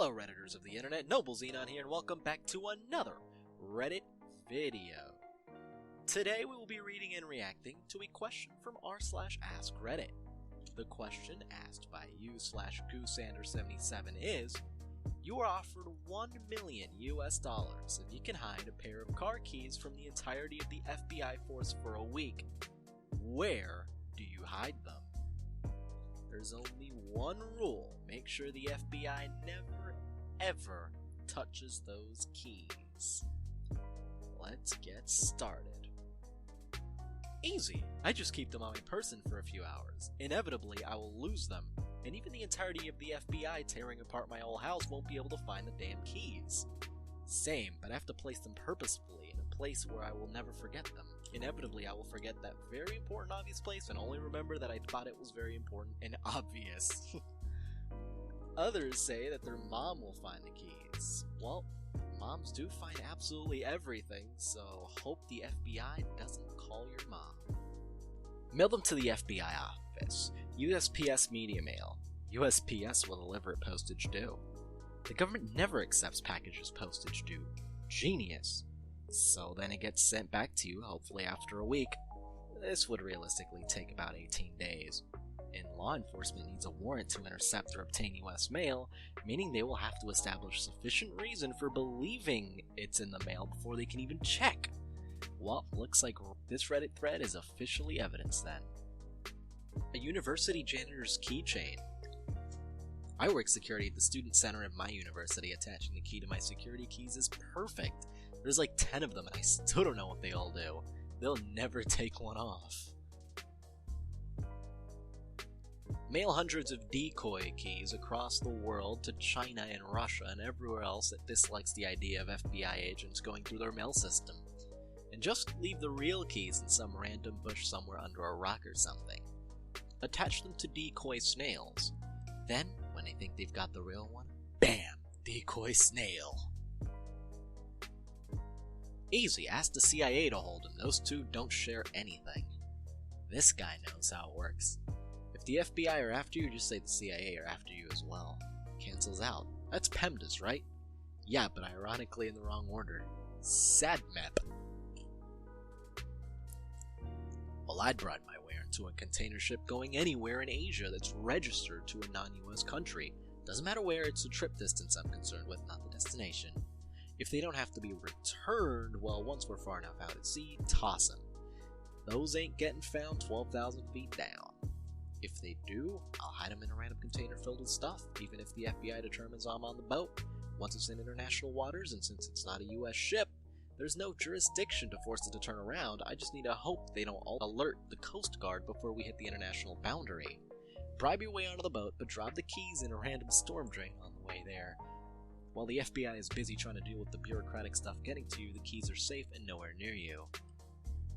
Hello Redditors of the internet, Noble Xenon here, and welcome back to another Reddit video. Today we will be reading and reacting to a question from r/AskReddit. The question asked by u/goosander77 is, you are offered $1 million if you can hide a pair of car keys from the entirety of the FBI force for a week. Where do you hide them? There's only one rule: make sure the FBI never, ever touches those keys. Let's get started. Easy! I just keep them on my person for a few hours. Inevitably, I will lose them, and even the entirety of the FBI tearing apart my whole house won't be able to find the damn keys. Same, but I have to place them purposefully in a place where I will never forget them. Inevitably, I will forget that very important, obvious place and only remember that I thought it was very important and obvious. Others say that their mom will find the keys. Well, moms do find absolutely everything, so hope the FBI doesn't call your mom. Mail them to the FBI office. USPS Media Mail. USPS will deliver at postage due. The government never accepts packages postage due. Genius. So then it gets sent back to you, hopefully after a week. This would realistically take about 18 days. And law enforcement needs a warrant to intercept or obtain US mail, meaning they will have to establish sufficient reason for believing it's in the mail before they can even check. Well, looks like this Reddit thread is officially evidence then. A university janitor's keychain. I work security at the student center at my university. Attaching the key to my security keys is perfect. There's like 10 of them and I still don't know what they all do. They'll never take one off. Mail hundreds of decoy keys across the world to China and Russia and everywhere else that dislikes the idea of FBI agents going through their mail system. And just leave the real keys in some random bush somewhere under a rock or something. Attach them to decoy snails. Then, when they think they've got the real one, BAM! Decoy snail. Easy, ask the CIA to hold him. Those two don't share anything. This guy knows how it works. If the FBI are after you, just say the CIA are after you as well. Cancels out. That's PEMDAS, right? Yeah, but ironically in the wrong order. SADMEP. Well, I'd ride my way into a container ship going anywhere in Asia that's registered to a non-US country. Doesn't matter where, it's the trip distance I'm concerned with, not the destination. If they don't have to be returned, well, once we're far enough out at sea, toss them. Those ain't getting found 12,000 feet down. If they do, I'll hide them in a random container filled with stuff, even if the FBI determines I'm on the boat. Once it's in international waters, and since it's not a US ship, there's no jurisdiction to force it to turn around. I just need to hope they don't alert the Coast Guard before we hit the international boundary. Bribe your way onto the boat, but drop the keys in a random storm drain on the way there. While the FBI is busy trying to deal with the bureaucratic stuff getting to you, the keys are safe and nowhere near you.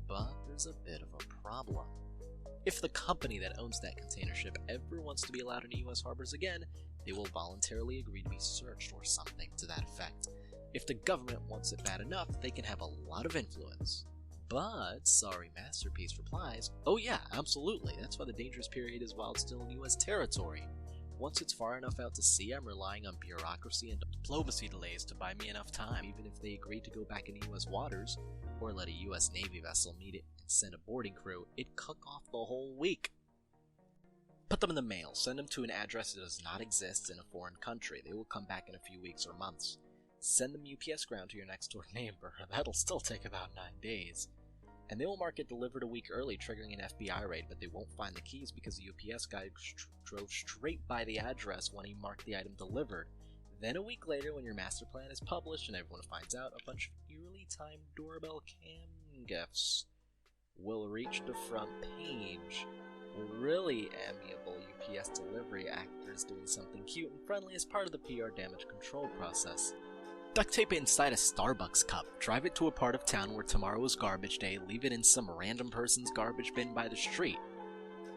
But there's a bit of a problem. If the company that owns that container ship ever wants to be allowed into US harbors again, they will voluntarily agree to be searched or something to that effect. If the government wants it bad enough, they can have a lot of influence. But Sorry Masterpiece replies, oh yeah, absolutely, that's why the dangerous period is while it's still in US territory. Once it's far enough out to sea, I'm relying on bureaucracy and diplomacy delays to buy me enough time, even if they agree to go back into US waters, or let a US Navy vessel meet it and send a boarding crew, it'd cut off the whole week. Put them in the mail, send them to an address that does not exist in a foreign country. They will come back in a few weeks or months. Send them UPS ground to your next door neighbor, that'll still take about 9 days. And they will mark it delivered a week early, triggering an FBI raid, but they won't find the keys because the UPS guy drove straight by the address when he marked the item delivered. Then a week later, when your master plan is published and everyone finds out, a bunch of eerily timed doorbell cam gifts will reach the front page. Really amiable UPS delivery actors doing something cute and friendly as part of the PR damage control process. Duct tape it inside a Starbucks cup, drive it to a part of town where tomorrow is garbage day, leave it in some random person's garbage bin by the street.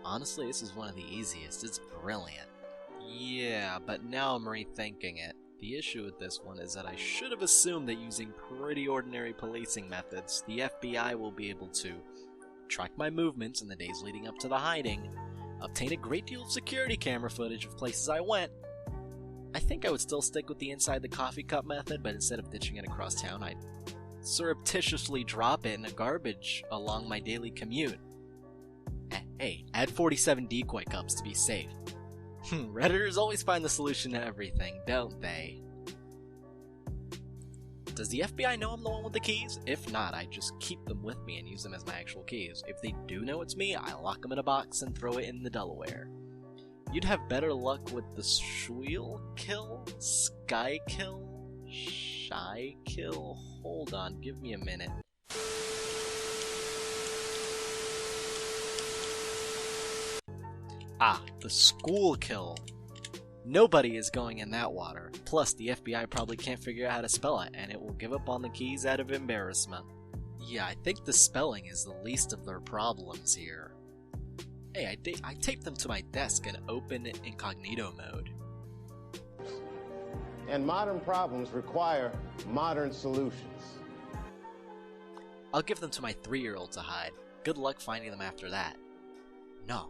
Honestly, this is one of the easiest, it's brilliant. Yeah, but now I'm rethinking it. The issue with this one is that I should have assumed that using pretty ordinary policing methods, the FBI will be able to track my movements in the days leading up to the hiding, obtain a great deal of security camera footage of places I went, I think I would still stick with the inside the coffee cup method, but instead of ditching it across town, I'd surreptitiously drop it in the garbage along my daily commute. Hey, add 47 decoy cups to be safe. Redditors always find the solution to everything, don't they? Does the FBI know I'm the one with the keys? If not, I just keep them with me and use them as my actual keys. If they do know it's me, I lock them in a box and throw it in the Delaware. You'd have better luck with the Schweel kill? Sky kill? Shy kill? Hold on, give me a minute. Ah, the school kill. Nobody is going in that water. Plus, the FBI probably can't figure out how to spell it, and it will give up on the keys out of embarrassment. Yeah, I think the spelling is the least of their problems here. Hey, I taped them to my desk in open incognito mode. And modern problems require modern solutions. I'll give them to my 3-year-old to hide. Good luck finding them after that. No.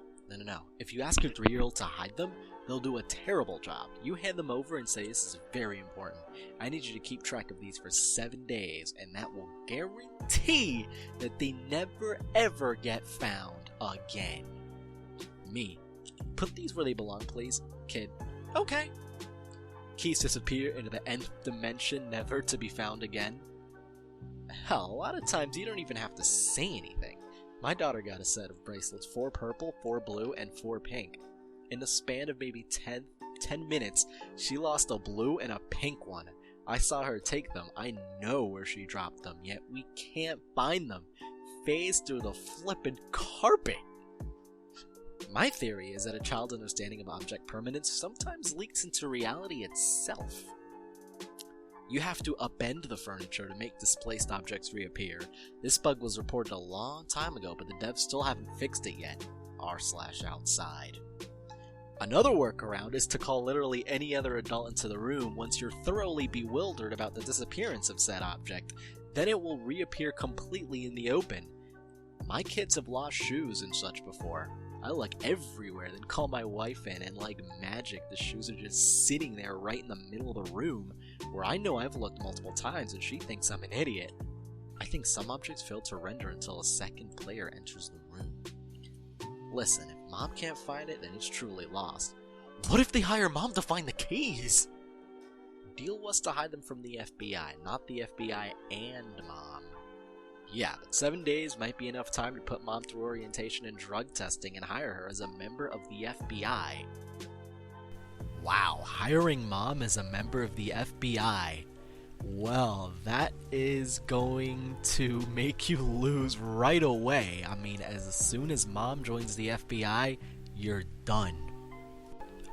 If you ask your 3-year-old to hide them, they'll do a terrible job. You hand them over and say, this is very important. I need you to keep track of these for 7 days, and that will guarantee that they never ever get found again. Me. Put these where they belong, please. Kid. Okay. Keys disappear into the nth dimension, never to be found again. Hell, a lot of times you don't even have to say anything. My daughter got a set of bracelets, 4 purple, 4 blue, and 4 pink. In the span of maybe 10 minutes, she lost a blue and a pink one. I saw her take them. I know where she dropped them, yet we can't find them. Phased through the flippin' carpet. My theory is that a child's understanding of object permanence sometimes leaks into reality itself. You have to upend the furniture to make displaced objects reappear. This bug was reported a long time ago, but the devs still haven't fixed it yet. r/outside. Another workaround is to call literally any other adult into the room once you're thoroughly bewildered about the disappearance of said object. Then it will reappear completely in the open. My kids have lost shoes and such before. I look everywhere, then call my wife in, and like magic, the shoes are just sitting there right in the middle of the room, where I know I've looked multiple times and she thinks I'm an idiot. I think some objects fail to render until a second player enters the room. Listen, if Mom can't find it, then it's truly lost. What if they hire Mom to find the keys? Deal was to hide them from the FBI, not the FBI and Mom. Yeah, but 7 days might be enough time to put Mom through orientation and drug testing and hire her as a member of the FBI. Wow, hiring Mom as a member of the FBI. Well, that is going to make you lose right away. I mean, as soon as Mom joins the FBI, you're done.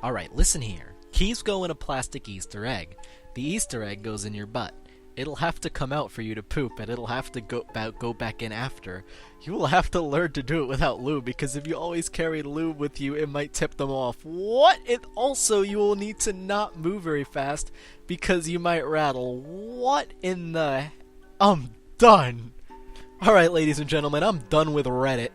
Alright, listen here. Keys go in a plastic Easter egg. The Easter egg goes in your butt. It'll have to come out for you to poop, and it'll have to go back in after. You will have to learn to do it without lube, because if you always carry lube with you, it might tip them off. What? Also, you will need to not move very fast, because you might rattle. What in the... I'm done. Alright, ladies and gentlemen, I'm done with Reddit.